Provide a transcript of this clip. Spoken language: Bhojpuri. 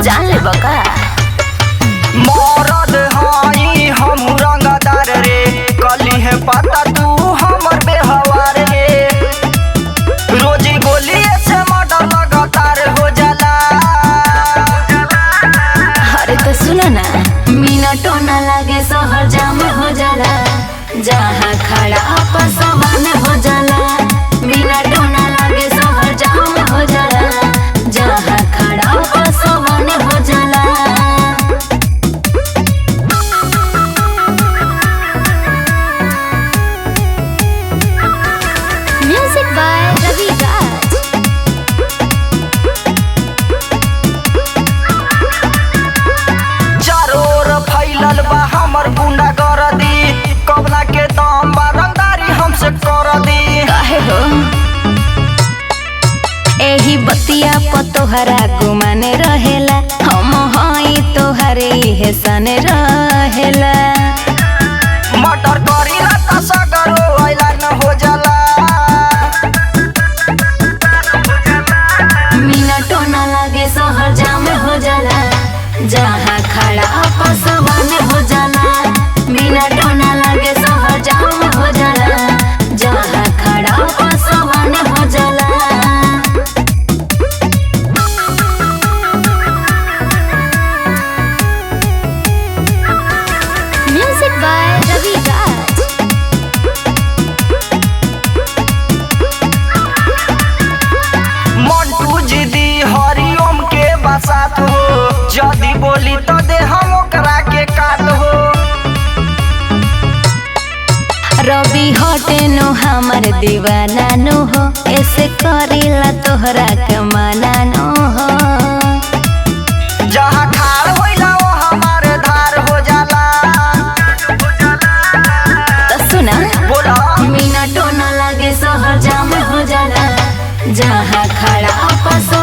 जान ले बका मरद हई हम रंगदार रे कली है पता तू हमर बेहवार रे रोजी गोली से मर्डर लगातार हो जाला। अरे तो सुना ना मिनटों ना लगे शहर जाम हो जाला जहाँ खड़ा पसवान हो जाला मिनटों ना लगे शहर जाम हो जाला जहाँ खड़ा पसवान हो जाला। Music by Ravi Raj. चारों ओर फैलल बा हमर गुंडागर्दी कबला के दम बा रंगदारी हमसे कर दी। काहे हो एही बतिया प तोहरा गुमाने रहेला हम हई तोहरे इहे सने रहेला। मर्डर करीला त सगरो ऐलान हो जाला। मिनटों ना लगे शहर जाम हो जाला जहाँ खड़ा पसवान हो जाला मिनटों ना लगे शहर जाम हो जाला जहाँ खड़ा पसवान हो जाला। Music by Ravi Raj. मंटू जी दी हरिओम के बसात हो जदी बोली तो दे हम ओकरा के काट हो। रवि हटे नो हमर दीवाना नो हो ऐसे करीला तोहरा के माना नो हो। जहाँ खार होइला वो हमारे धार हो जाला। तो सुना बोला मिनटों ना लगे शहर जाम हो जाला जहाँ खड़ा पसो